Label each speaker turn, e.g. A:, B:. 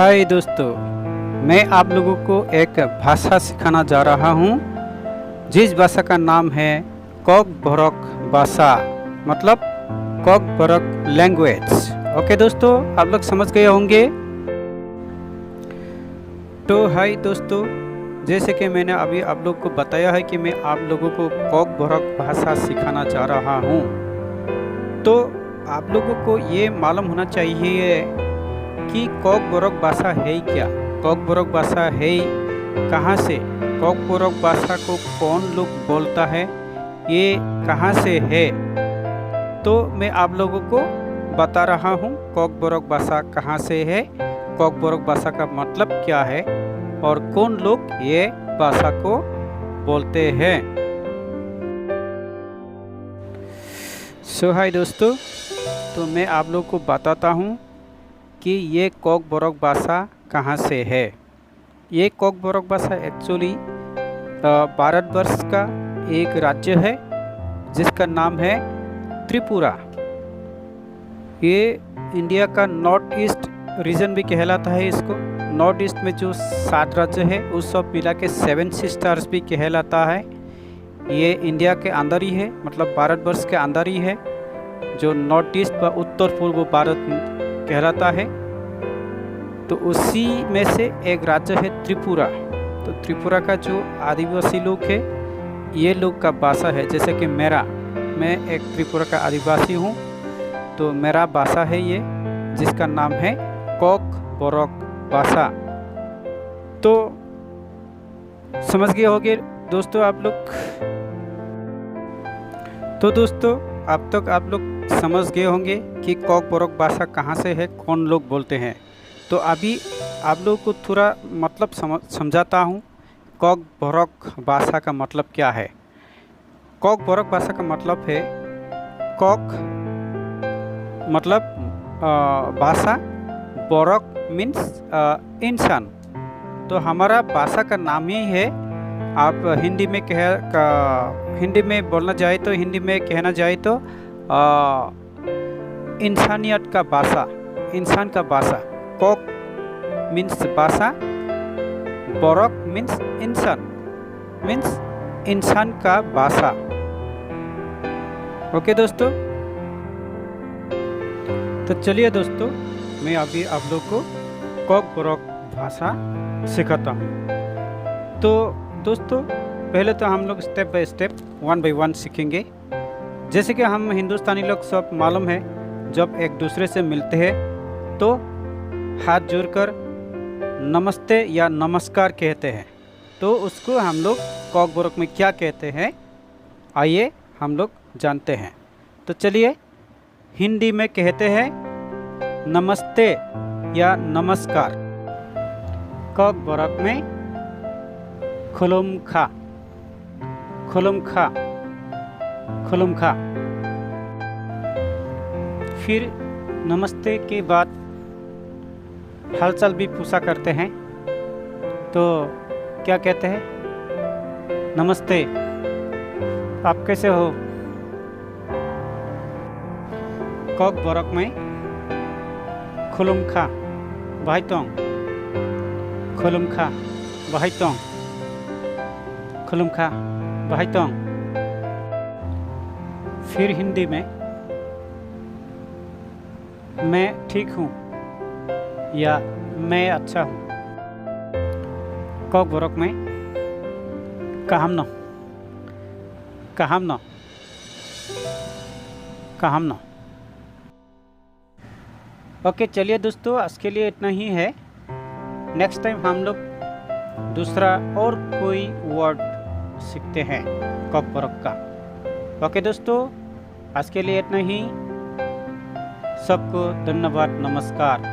A: हाय दोस्तों, मैं आप लोगों को एक भाषा सिखाना जा रहा हूँ जिस भाषा का नाम है कॉकबोरोक भाषा, मतलब कॉकबोरोक लैंग्वेज। ओके दोस्तों, आप लोग समझ गए होंगे। तो हाय दोस्तों, जैसे कि मैंने अभी आप लोग को बताया है कि मैं आप लोगों को कॉकबोरोक भाषा सिखाना चाह रहा हूँ। तो आप लोगों को ये मालूम होना चाहिए कि कॉकबोरोक भाषा है क्या, कॉकबोरोक भाषा है कहाँ से, कॉकबोरोक भाषा को कौन लोग बोलता है, ये कहाँ से है। तो मैं आप लोगों को बता रहा हूँ कॉकबोरोक भाषा कहाँ से है, कॉकबोरोक भाषा का मतलब क्या है और कौन लोग ये भाषा को बोलते हैं। सो हाय दोस्तों, तो मैं आप लोग को बताता हूँ कि ये कॉकबोरोक भाषा कहाँ से है। ये कॉकबोरोक भाषा एक्चुअली भारतवर्ष का एक राज्य है जिसका नाम है त्रिपुरा। ये इंडिया का नॉर्थ ईस्ट रीजन भी कहलाता है। इसको नॉर्थ ईस्ट में जो 7 राज्य है उस सब मिला के 7 सिस्टर्स भी कहलाता है। ये इंडिया के अंदर ही है, मतलब भारतवर्ष के अंदर ही है, जो नॉर्थ ईस्ट व उत्तर पूर्व भारत कहलाता है। तो उसी में से एक राज्य है त्रिपुरा। तो त्रिपुरा का जो आदिवासी लोग है, ये लोग का भाषा है, जैसे कि मैं एक त्रिपुरा का आदिवासी हूँ, तो मेरा भाषा है ये, जिसका नाम है कॉकबोरोक भाषा। तो समझ गए होंगे दोस्तों आप लोग। तो दोस्तों, अब तक आप लोग समझ गए होंगे कि कॉकबोरोक भाषा कहाँ से है, कौन लोग बोलते हैं। तो अभी आप लोगों को थोड़ा मतलब समझाता हूँ कॉकबोरोक भाषा का मतलब क्या है। कॉकबोरोक भाषा का मतलब है, कॉक मतलब भाषा, बोरोक मीन्स इंसान। तो हमारा भाषा का नाम ही है। आप हिंदी में बोलना जाए तो, हिंदी में कहना जाए तो इंसानियत का भाषा, इंसान का भाषा। कॉक मीन्स भाषा, बोरोक मीन्स इंसान, मीन्स इंसान का भाषा। ओके दोस्तों, तो चलिए दोस्तों, मैं अभी आप लोग को कॉकबोरोक भाषा सिखाता हूँ। तो दोस्तों, पहले तो हम लोग स्टेप बाय स्टेप 1 बाय 1 सीखेंगे। जैसे कि हम हिंदुस्तानी लोग सब मालूम है, जब एक दूसरे से मिलते हैं तो हाथ जोड़कर नमस्ते या नमस्कार कहते हैं। तो उसको हम लोग कॉकबोरोक में क्या कहते हैं, आइए हम लोग जानते हैं। तो चलिए, हिंदी में कहते हैं नमस्ते या नमस्कार। कॉकबोरोक में खुलुमखा, खुलुमखा, खुलुमखा। फिर नमस्ते के बाद हालचाल भी पूछा करते हैं, तो क्या कहते हैं, नमस्ते, आप कैसे हो। कॉकबोरोक में खुलुमखा भाईतोंग, खुलुमखा भाईतोंग, खुलुमखा भाईतोंग। फिर हिंदी में मैं ठीक हूँ या मैं अच्छा हूँ। कॉकबोरोक में काहमनो, काहमनो, काहमनो। ओके, चलिए दोस्तों, आज के लिए इतना ही है। नेक्स्ट टाइम हम लोग दूसरा और कोई वर्ड सीखते हैं कॉकबोरोक का। ओके दोस्तों, आज के लिए इतना ही। सबको धन्यवाद, नमस्कार।